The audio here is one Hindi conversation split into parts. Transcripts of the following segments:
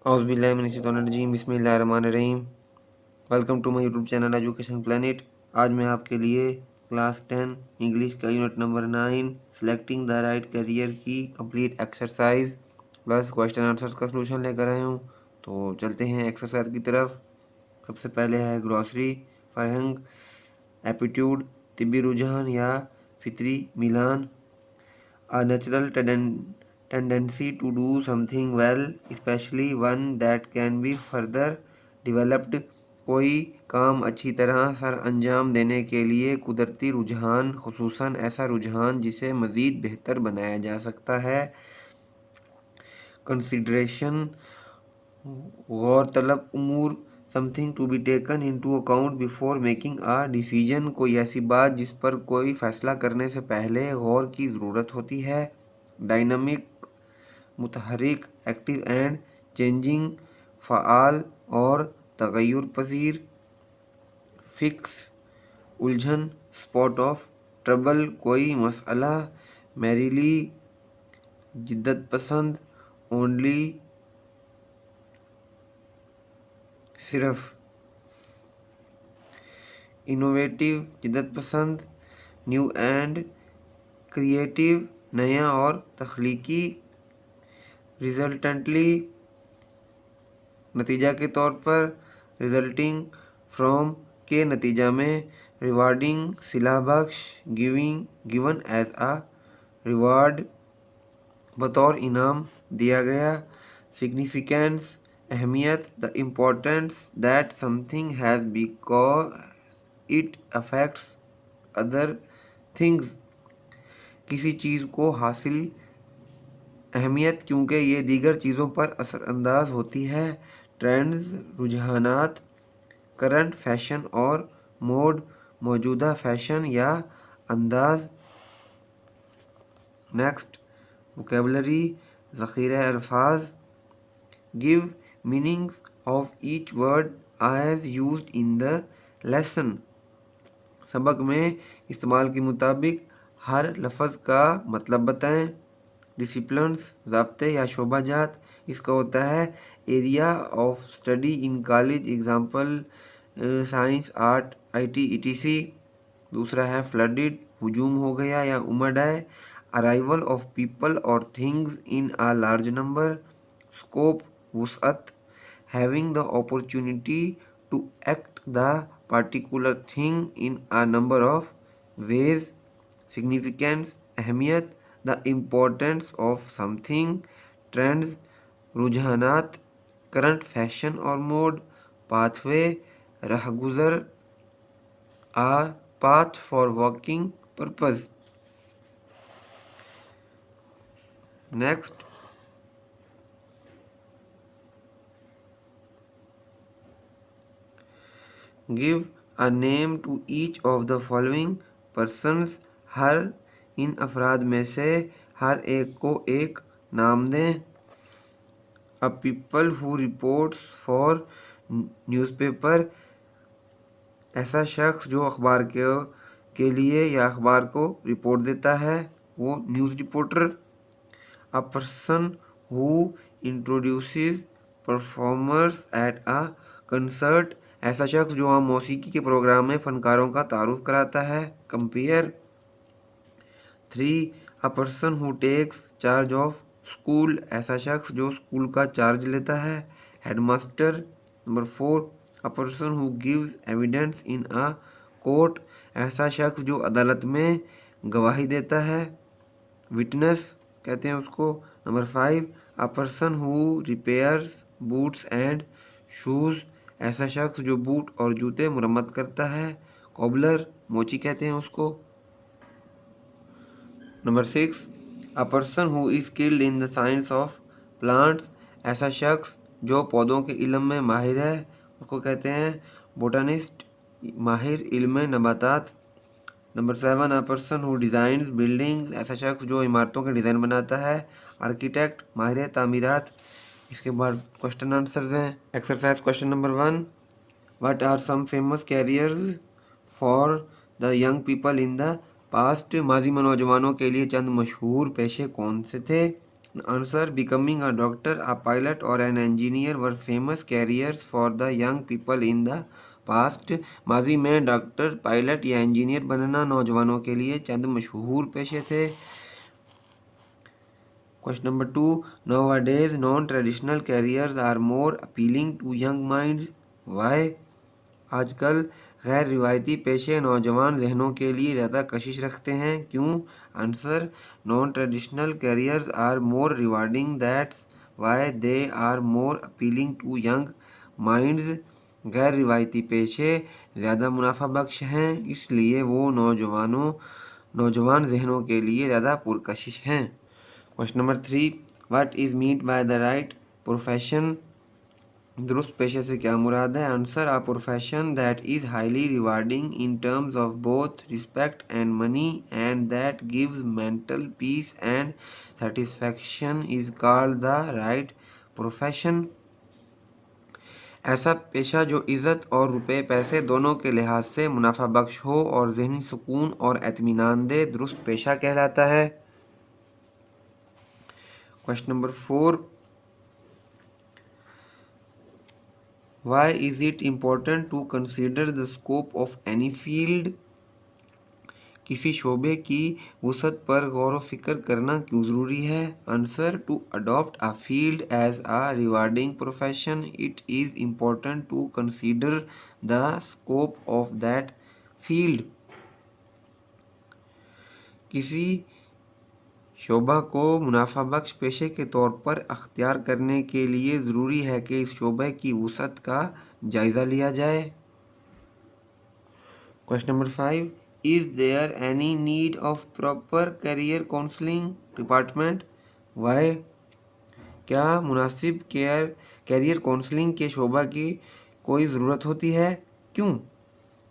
औज़ुबिल्लाहिमिनश्शैतानिर्रजीम बिस्मिल्लाहिर्रहमानिर्रहीम। Welcome to my YouTube channel education planet. आज मैं आपके लिए क्लास 10 इंग्लिश का unit number 9 selecting the right career की complete exercise plus question answers का सलूशन लेकर आया हूँ। तो चलते हैं एक्सरसाइज की तरफ। सबसे पहले है ग्रॉसरी, फरहंग, एप्टीट्यूड, तिब्बी रुझान या फितरी मिलान, a natural tendency to do something well, especially one that can be further developed। कोई काम अच्छी तरह सर अंजाम देने के लिए कुदरती रुझान, खुसूसन ऐसा रुझान जिसे मज़ीद बेहतर बनाया जा सकता है। कंसिडरेशन, गौरतलब उमूर, something to be taken into account before making a decision, कोई ऐसी बात जिस पर कोई फैसला करने से पहले गौर की ज़रूरत होती है। डायनामिक, मुतहरिक, एक्टिव एंड चेंजिंग, फ़आल और तग़य्युर पज़ीर। फिक्स, उलझन, स्पॉट ऑफ ट्रबल, कोई मसला। मैरीली, जिद्दत पसंद। ओनली, सिर्फ। इनोवेटिव, जिद्दत पसंद। न्यू एंड क्रिएटिव, नया और तख्लीकी। रिजल्टेंटली, नतीजा के तौर पर। रिजल्टिंग फ्रॉम, के नतीजा में। रिवार्डिंग, सिला बख्श। गिवन एज आ रिवार्ड, बतौर इनाम दिया गया। सिग्निफिकेंस, अहमियत। The importance that something has because it affects other things, किसी चीज़ को हासिल अहमियत क्योंकि ये दीगर चीज़ों पर असरअंदाज होती है। ट्रेंड्स, रुझानात। करंट, फैशन और मोड, मौजूदा फैशन या अंदाज। नेक्स्ट, वोकेबलरी, ज़ख़ीरा अल्फाज। Give meanings of each word as used in the lesson, सबक में इस्तेमाल के मुताबिक हर लफ्ज़ का मतलब बताएं। डिसिप्लिन्स, ज़ाब्ते या शोबाजात। इसका होता है area of study in college, example science, art, IT ETC। दूसरा है फ्लडेड, हुजूम हो गया या उमड़ आए। अराइवल ऑफ पीपल और things in a large number. Scope, वुसअत। Having the opportunity to act the particular thing in a number of ways। significance, अहमियत। the importance of something। trends, रुझानात। करंट, फैशन और मोड। पाथवे, राहगुजर। a path for walking purpose। Next, give a name to each of the following persons, हर इन अफराद में से हर एक को एक नाम दें। A people who reports for newspaper, ऐसा शख्स जो अखबार के लिए या अखबार को रिपोर्ट देता है, वो news reporter. A person who introduces performers at a concert, ऐसा शख्स जो आम मौसीकी के प्रोग्राम में फ़नकारों का तारुफ कराता है, compare. 3, a person who takes charge of school, ऐसा शख्स जो स्कूल का चार्ज लेता है, headmaster. Number 4, a person who gives evidence in a court, ऐसा शख्स जो अदालत में गवाही देता है, विटनेस कहते हैं उसको। Number 5, a person who repairs boots and shoes, ऐसा शख्स जो बूट और जूते मुरम्मत करता है, कॉबलर, मोची कहते हैं उसको। Number 6, a person who is skilled in the science of plants, ऐसा शख्स जो पौधों के इल्म में माहिर है, उसको कहते हैं बोटानिस्ट, माहिर इल्म नबातात। Number 7, a person who designs buildings, ऐसा शख्स जो इमारतों के डिज़ाइन बनाता है, आर्किटेक्ट, माहिर तामीरात। इसके बाद क्वेश्चन आंसर हैं। Exercise question number 1, what are some famous careers for the young people in the past, माजी में नौजवानों के लिए चंद मशहूर पेशे कौन से थे। Answer: becoming a doctor, a pilot or an engineer were famous careers for the young people in the past. माजी में डॉक्टर, पायलट या इंजीनियर बनना नौजवानों के लिए चंद मशहूर पेशे थे। Question number 2. Nowadays, non-traditional careers are more appealing to young minds. Why? आजकल गैर रिवायती पेशे नौजवान जहनों के लिए ज़्यादा कशिश रखते हैं, क्यों? Answer: non traditional careers are more rewarding, that's why they are more appealing to young minds. गैर रिवायती पेशे ज़्यादा मुनाफा बख्श हैं, इसलिए वो नौजवान जहनों के लिए ज़्यादा पुरकशिश हैं। Question number 3. What is meant by the right profession? दुरुस्त पेशे से क्या मुराद है? Answer: a profession that is highly rewarding in terms of both respect and money and that gives mental peace and satisfaction is called the right profession. ऐसा पेशा जो इज़्ज़त और रुपए पैसे दोनों के लिहाज से मुनाफा बख्श हो और ज़हनी सुकून और एतमीनान दे, दुरुस्त पेशा कहलाता है। Question number 4. Why is it important to consider the scope of any field? किसी शोबे की वुसअत पर गौर व फिक्र करना क्यों ज़रूरी है? Answer: to adopt a field as a rewarding profession it is important to consider the scope of that field. किसी शोबा को मुनाफा बख्श पेशे के तौर पर अख्तियार करने के लिए ज़रूरी है कि इस शोबे की वुसअत का जायज़ा लिया जाए। Question number 5. Is there any need of proper career counselling department? Why? क्या मुनासिब कैरियर काउंसलिंग के शोबा की कोई ज़रूरत होती है, क्यों?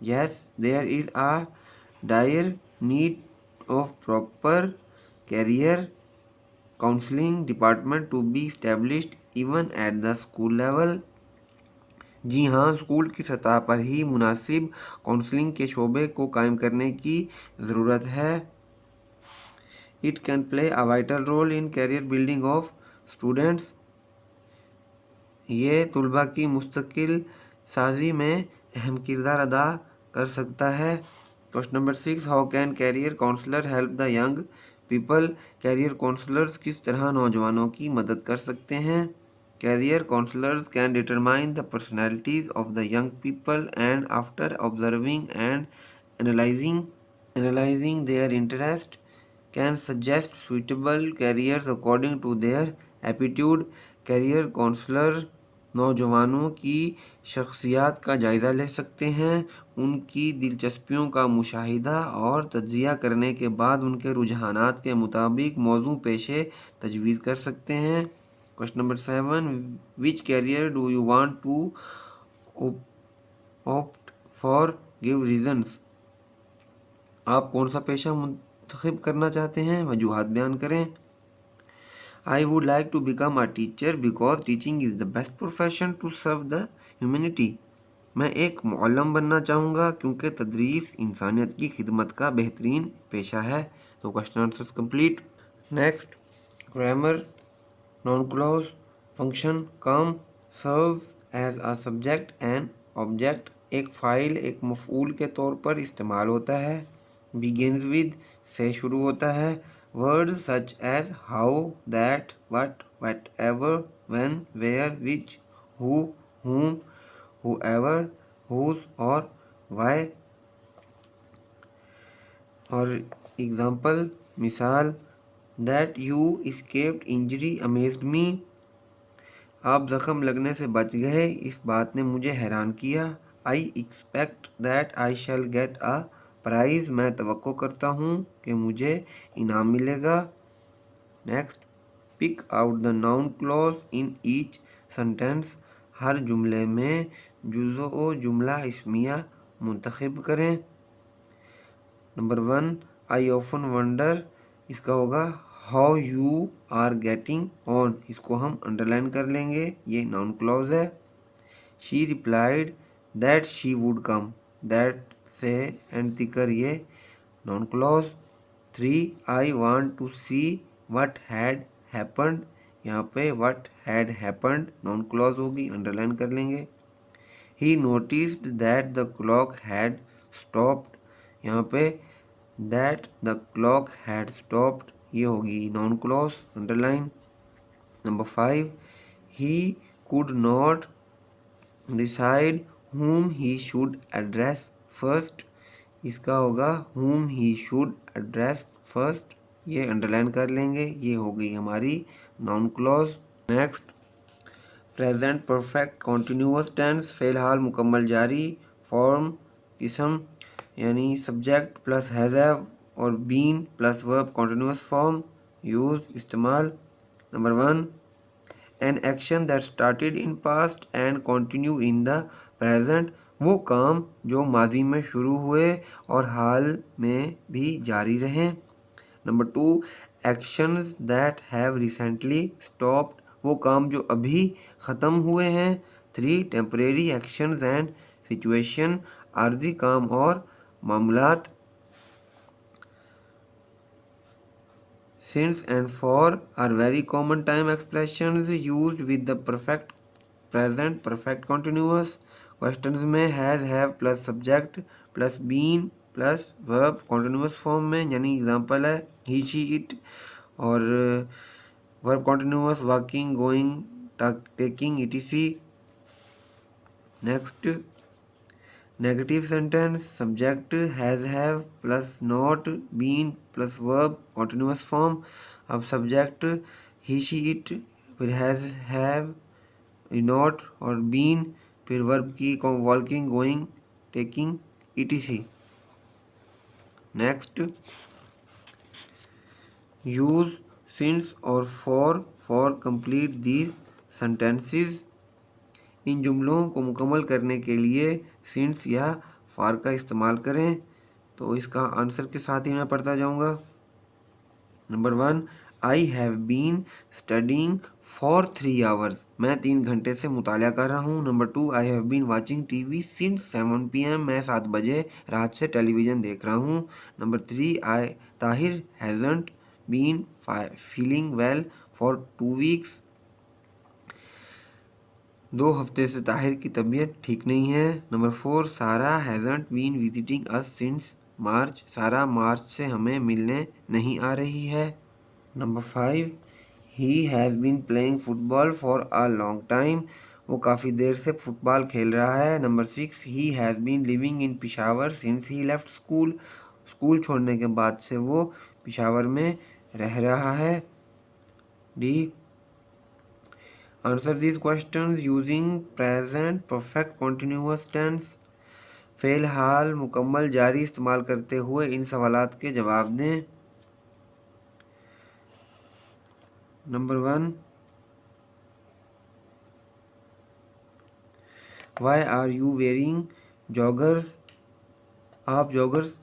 Yes, there is a dire need of proper career counselling department to be established even at the school level. जी हाँ, स्कूल की सतह पर ही मुनासिब काउंसलिंग के शोबे को कायम करने की ज़रूरत है। It can play a vital role in career building of students. ये तुलबा की मुस्तकिल साजी में अहम किरदार अदा कर सकता है। Question number 6. How can career counsellor help the young people? Career counsellors किस तरह नौजवानों की मदद कर सकते हैं? Career counselors can determine the personalities of the young people and after observing and analyzing their interest can suggest suitable careers according to their aptitude. Career counselor नौजवानों की शख्सियत का जायज़ा ले सकते हैं, उनकी दिलचस्पियों का मुशाहिदा और तज्ज़िया करने के बाद उनके रुझानात के मुताबिक मौजू पेशे तजवीज़ कर सकते हैं। Question number 7. Which career do you want to opt for? Give reasons. आप कौन सा पेशा मुंतखब करना चाहते हैं, वजूहात बयान करें। I would like to become a teacher because teaching is the best profession to serve the humanity. मैं एक मुअल्लिम बनना चाहूँगा क्योंकि तदरीस इंसानियत की खिदमत का बेहतरीन पेशा है। तो question answers complete. Next, grammar. Noun clause. Function. Come. Serve as a subject and object. एक फ़ाइल एक मफ़ऊल के तौर पर इस्तेमाल होता है। बिगिन्स विद, से शुरू होता है। Words such as how, that, what, whatever, when, where, which, who, whom, whoever, whose और why। और एग्जाम्पल, मिसाल, that you escaped injury amazed me. आप ज़ख़म लगने से बच गए, इस बात ने मुझे हैरान किया। I expect that I shall get a prize, मैं तवक्को करता हूँ कि मुझे इनाम मिलेगा। Next, pick out the noun clause in each sentence. हर जुमले में जुज़ो जुमला इस्मिया मुंतखब करें। नंबर 1. आई ऑफन वंडर, इसका होगा how you are getting on, इसको हम अंडरलाइन कर लेंगे, ये नाउन क्लॉज है। She replied that she would come, that से एंड तिकर ये noun clause. 3. I want to see what had happened, यहाँ पे what had happened noun clause होगी, अंडरलाइन कर लेंगे। He noticed that the clock had stopped, यहाँ पे that the clock had stopped ये होगी noun clause, underline. Number 5, he could not decide whom he should address first, इसका होगा whom he should address first, ये अंडरलाइन कर लेंगे, ये हो गई हमारी noun clause. Next, present perfect continuous tense, फ़िलहाल मुकम्मल जारी, फॉर्म किस्म यानी सब्जेक्ट प्लस हैज़ हैव और been plus verb continuous form, use इस्तेमाल। नंबर 1, an action that started in past and continue in the present, वो काम जो माजी में शुरू हुए और हाल में भी जारी रहें। Number 2, actions that have recently stopped, वो काम जो अभी ख़त्म हुए हैं। 3, टेम्परेरी एक्शंस एंड सिचुएशन, आर्जी काम और मामलात। Since and for are very common time expressions used with the perfect present perfect continuous। Questions में has have plus subject plus been plus verb continuous form में, यानी एग्जांपल है ही शी इट, और verb continuous walking going taking etc। Next, negative sentence, subject has have plus not been plus verb continuous form. अब सब्जेक्ट ही शी इट, फिर हैव नॉट और बीन, फिर वर्ब की walking going taking etc। Next, use since और फॉर कंप्लीट दीज सेंटेंसेस, इन जुमलों को मुकम्मल करने के लिए सिंस या फॉर का इस्तेमाल करें। तो इसका आंसर के साथ ही मैं पढ़ता जाऊंगा। Number 1, I have been studying for 3 hours, मैं 3 घंटे से मुतालिया कर रहा हूँ। Number 2, I have been watching TV since 7 PM, मैं 7 बजे रात से टेलीविज़न देख रहा हूँ। Number 3, Tahir hasn't been feeling well for 2 weeks, 2 हफ्ते से ताहिर की तबीयत ठीक नहीं है। Number 4, Sara hasn't been visiting us since March, Sara March से हमें मिलने नहीं आ रही है। Number 5, he has been playing football for a long time, वो काफ़ी देर से फुटबॉल खेल रहा है। Number 6, he has been living in Peshawar since he left school, school छोड़ने के बाद से वो पिशावर में रह रहा है। D, answer this questions using present perfect continuous tense, फ़िलहाल मुकम्मल जारी इस्तेमाल करते हुए इन सवालात के जवाब दें। Number 1, why are you wearing joggers, आप जॉगर्स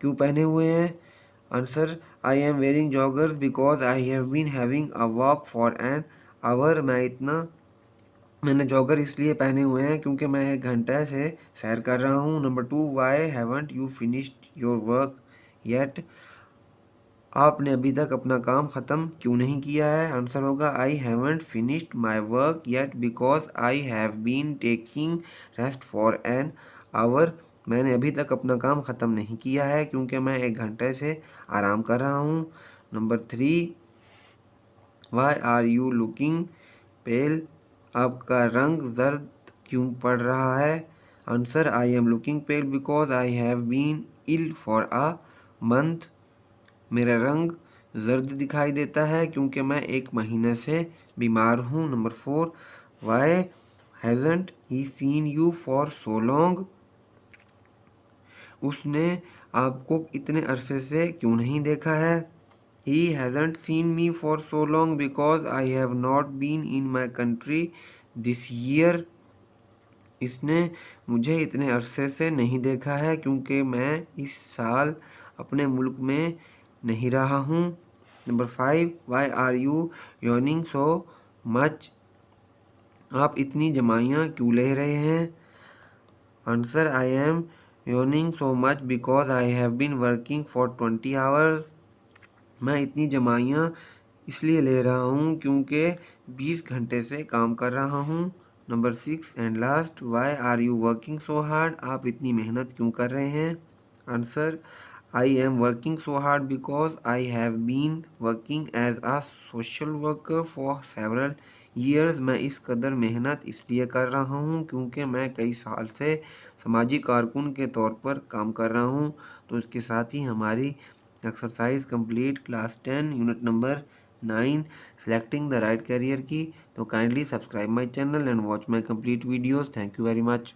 क्यों पहने हुए हैं। Answer, I am wearing joggers because I have been having a walk for an hour, मैंने जॉगर इसलिए पहने हुए हैं क्योंकि मैं 1 घंटे से सैर कर रहा हूँ। Number 2, why haven't you finished your work yet, आपने अभी तक अपना काम ख़त्म क्यों नहीं किया है। आंसर होगा, I haven't finished my work yet because I have been taking rest for an hour, मैंने अभी तक अपना काम ख़त्म नहीं किया है क्योंकि मैं 1 घंटे से आराम कर रहा हूँ। Number 3, why are you looking pale, आपका रंग जर्द क्यों पड़ रहा है। Answer, I am looking pale because I have been ill for a month, मेरा रंग जर्द दिखाई देता है क्योंकि मैं 1 महीने से बीमार हूँ। Number 4, why hasn't he seen you for so long, उसने आपको इतने अरसे से क्यों नहीं देखा है। He hasn't seen me for so long because I have not been in my country this year, इसने मुझे इतने अरसे से नहीं देखा है क्योंकि मैं इस साल अपने मुल्क में नहीं रहा हूँ। Number 5, why are you yawning so much, आप इतनी जमाइयाँ क्यों ले रहे हैं। Answer, I am yawning so much because I have been working for 20 hours, मैं इतनी जमाइयाँ इसलिए ले रहा हूँ क्योंकि 20 घंटे से काम कर रहा हूँ। Number 6 and last, why are you working so hard? आप इतनी मेहनत क्यों कर रहे हैं? Answer, I am working so hard because I have been working as a social worker for several years. मैं इस कदर मेहनत इसलिए कर रहा हूँ क्योंकि मैं कई साल से सामाजिक कारकुन के तौर पर काम कर रहा हूँ। तो इसके साथ ही हमारी exercise complete class 10 unit number 9 selecting the right career की। तो kindly subscribe my channel and watch my complete videos. Thank you very much.